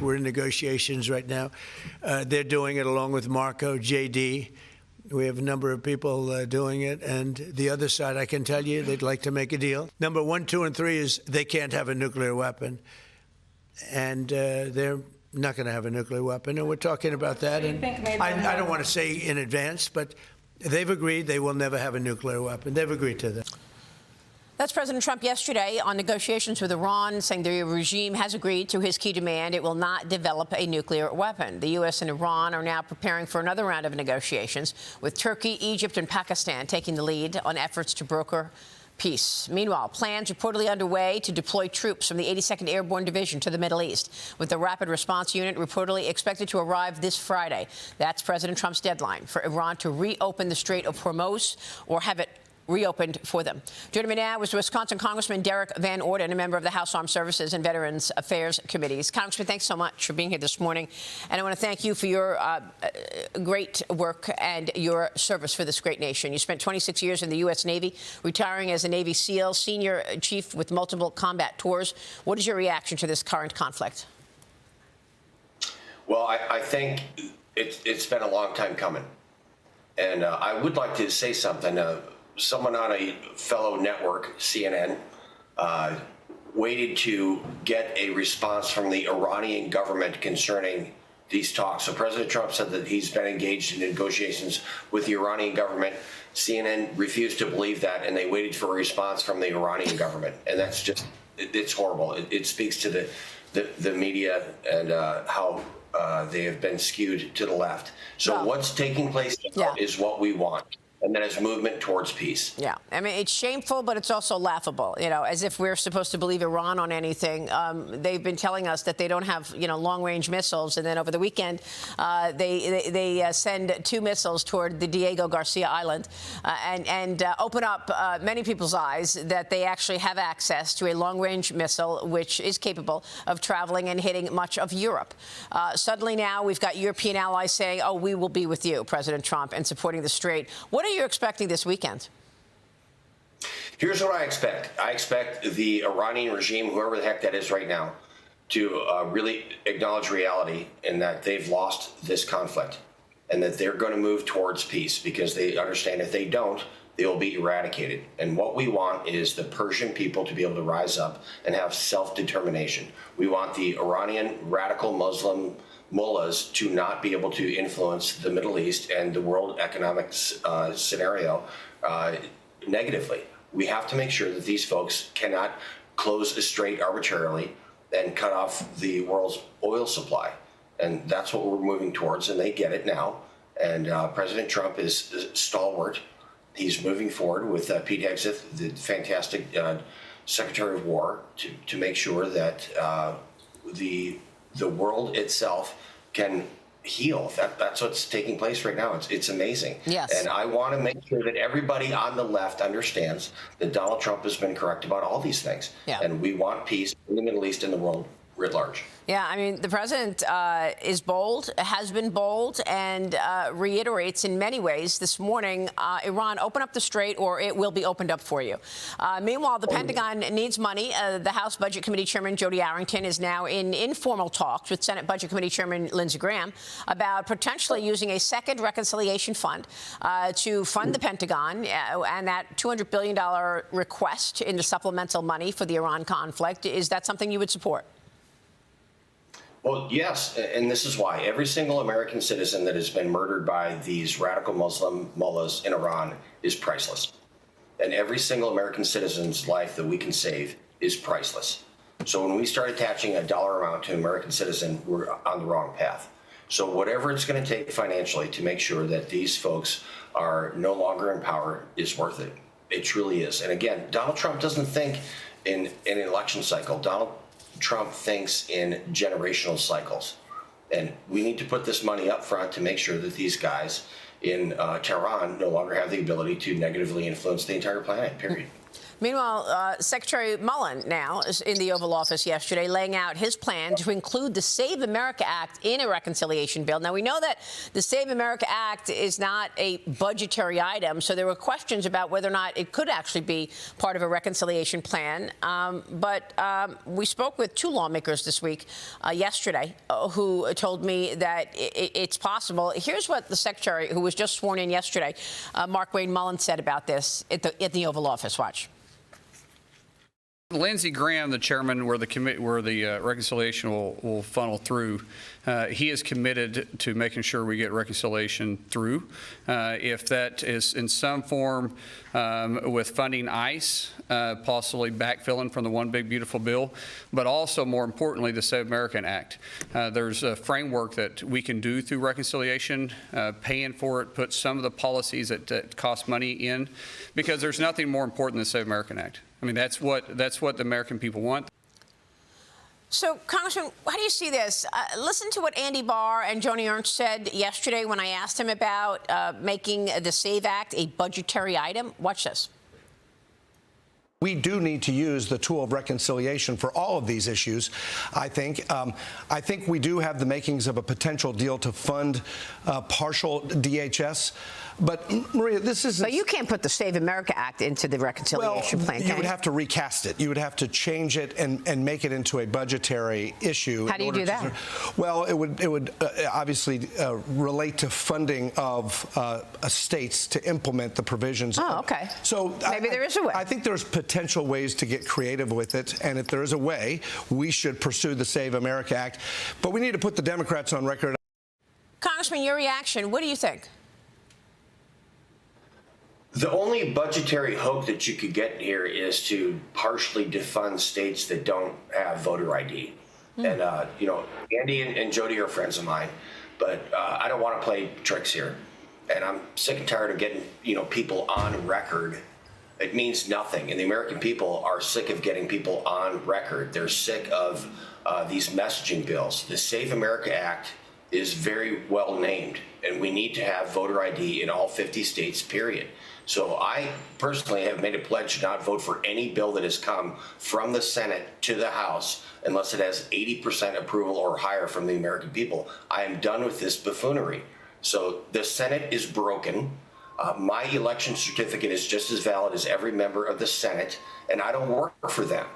We're in negotiations right now. They're doing it along with Marco, JD. We have a number of people doing it. And the other side, I can tell you, they'd like to make a deal. Number 1, 2, and 3 is they can't have a nuclear weapon. And they're not going to have a nuclear weapon. And we're talking about that. And I don't want to say in advance, but they've agreed they will never have a nuclear weapon. They've agreed to that. That's President Trump yesterday on negotiations with Iran, saying the regime has agreed to his key demand. It will not develop a nuclear weapon. The U.S. and Iran are now preparing for another round of negotiations, with Turkey, Egypt, and Pakistan taking the lead on efforts to broker peace. Meanwhile, plans reportedly underway to deploy troops from the 82nd Airborne Division to the Middle East, with the Rapid Response Unit reportedly expected to arrive this Friday. That's President Trump's deadline for Iran to reopen the Strait of Hormuz or have it reopened for them. Joining me now is Wisconsin Congressman Derrick Van Orden, a member of the House Armed Services and Veterans Affairs Committees. Congressman, thanks so much for being here this morning. And I want to thank you for your great work and your service for this great nation. You spent 26 years in the U.S. Navy, retiring as a Navy SEAL, senior chief with multiple combat tours. What is your reaction to this current conflict? Well, I think it's been a long time coming. And I would like to say something. Someone on a fellow network, CNN, waited to get a response from the Iranian government concerning these talks. So President Trump said that he's been engaged in negotiations with the Iranian government. CNN refused to believe that, and they waited for a response from the Iranian government. And that's just, it's horrible. It speaks to the media and how they have been skewed to the left. So what's taking place now is what we want. And then it's movement towards peace. Yeah, I mean, it's shameful, but it's also laughable, you know, as if we're supposed to believe Iran on anything. They've been telling us that they don't have, you know, long-range missiles. And then over the weekend, they send 2 missiles toward the Diego Garcia Island and open up many people's eyes that they actually have access to a long-range missile, which is capable of traveling and hitting much of Europe. Suddenly now we've got European allies saying, oh, we will be with you, President Trump, and supporting the Strait. What are you expecting this weekend? Here's what I expect. I expect the Iranian regime, whoever the heck that is right now, to really acknowledge reality and that they've lost this conflict and that they're going to move towards peace because they understand if they don't, they will be eradicated. And what we want is the Persian people to be able to rise up and have self-determination. We want the Iranian radical Muslim mullahs to not be able to influence the Middle East and the world economic scenario negatively. We have to make sure that these folks cannot close a strait arbitrarily and cut off the world's oil supply. And that's what we're moving towards, and they get it now. And President Trump is stalwart. He's moving forward with Pete Hegseth, the fantastic Secretary of War, to make sure that the world itself can heal. That's what's taking place right now. It's amazing. Yes. And I want to make sure that everybody on the left understands that Donald Trump has been correct about all these things. Yeah. And we want peace in the Middle East and the world writ large. Yeah, I mean, the president is bold, has been bold, and reiterates in many ways this morning, Iran, open up the Strait or it will be opened up for you. Meanwhile, the Pentagon needs money. The House Budget Committee Chairman Jody Arrington is now in informal talks with Senate Budget Committee Chairman Lindsey Graham about potentially using a second reconciliation fund to fund the Pentagon and that $200 billion request in the supplemental money for the Iran conflict. Is that something you would support? Well, yes, and this is why. Every single American citizen that has been murdered by these radical Muslim mullahs in Iran is priceless. And every single American citizen's life that we can save is priceless. So when we start attaching a dollar amount to an American citizen, we're on the wrong path. So whatever it's going to take financially to make sure that these folks are no longer in power is worth it. It truly is. And again, Donald Trump doesn't think in an election cycle. Donald Trump thinks in generational cycles. And we need to put this money up front to make sure that these guys in Tehran no longer have the ability to negatively influence the entire planet, period. Meanwhile, Secretary Mullen now is in the Oval Office yesterday, laying out his plan to include the Save America Act in a reconciliation bill. Now, we know that the Save America Act is not a budgetary item, so there were questions about whether or not it could actually be part of a reconciliation plan. But we spoke with two lawmakers this week, yesterday, who told me that it's possible. Here's what the Secretary, who was just sworn in yesterday, Mark Wayne Mullen, said about this at the Oval Office. Watch. Lindsey Graham, the chairman, where the reconciliation will funnel through, he is committed to making sure we get reconciliation through. If that is in some form with funding ICE, possibly backfilling from the One Big Beautiful Bill, but also more importantly, the Save America Act. There's a framework that we can do through reconciliation, paying for it, put some of the policies that cost money in, because there's nothing more important than the Save America Act. I mean, that's what the American people want. So, Congressman, how do you see this? Listen to what Andy Barr and Joni Ernst said yesterday when I asked him about making the SAVE Act a budgetary item. Watch this. We do need to use the tool of reconciliation for all of these issues, I think. I think we do have the makings of a potential deal to fund partial DHS. But, Maria, this is... But you can't put the Save America Act into the reconciliation plan, you would have to recast it. You would have to change it and make it into a budgetary issue. How do you do that? Well, it would obviously relate to funding of states to implement the provisions. Oh, okay. So maybe there is a way. I think there's potential ways to get creative with it, and if there is a way, we should pursue the Save America Act. But we need to put the Democrats on record. Congressman, your reaction, what do you think? The only budgetary hope that you could get here is to partially defund states that don't have voter ID. And, you know, Andy and Jody are friends of mine, but I don't want to play tricks here. And I'm sick and tired of getting, you know, people on record. It means nothing. And the American people are sick of getting people on record. They're sick of these messaging bills. The Save America Act is very well named, and we need to have voter ID in all 50 states, period. So I personally have made a pledge to not vote for any bill that has come from the Senate to the House unless it has 80% approval or higher from the American people. I am done with this buffoonery. So the Senate is broken. My election certificate is just as valid as every member of the Senate, and I don't work for them.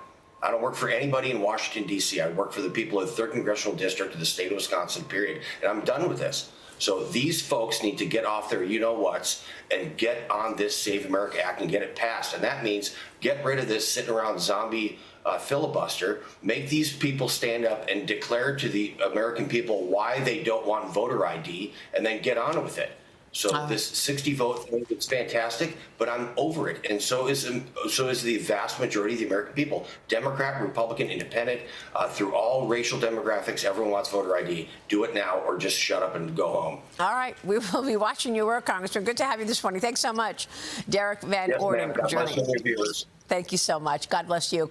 I don't work for anybody in Washington, D.C. I work for the people of the 3rd Congressional District of the state of Wisconsin, period. And I'm done with this. So these folks need to get off their you-know-whats and get on this Save America Act and get it passed. And that means get rid of this sitting around zombie filibuster, make these people stand up and declare to the American people why they don't want voter ID, and then get on with it. So this 60 vote thing, it's fantastic, but I'm over it. And so is the vast majority of the American people. Democrat, Republican, Independent, through all racial demographics, everyone wants voter ID. Do it now or just shut up and go home. All right. We will be watching your work, Congressman. Good to have you this morning. Thanks so much. Derrick Van Orden joining us. Thank you so much. God bless you.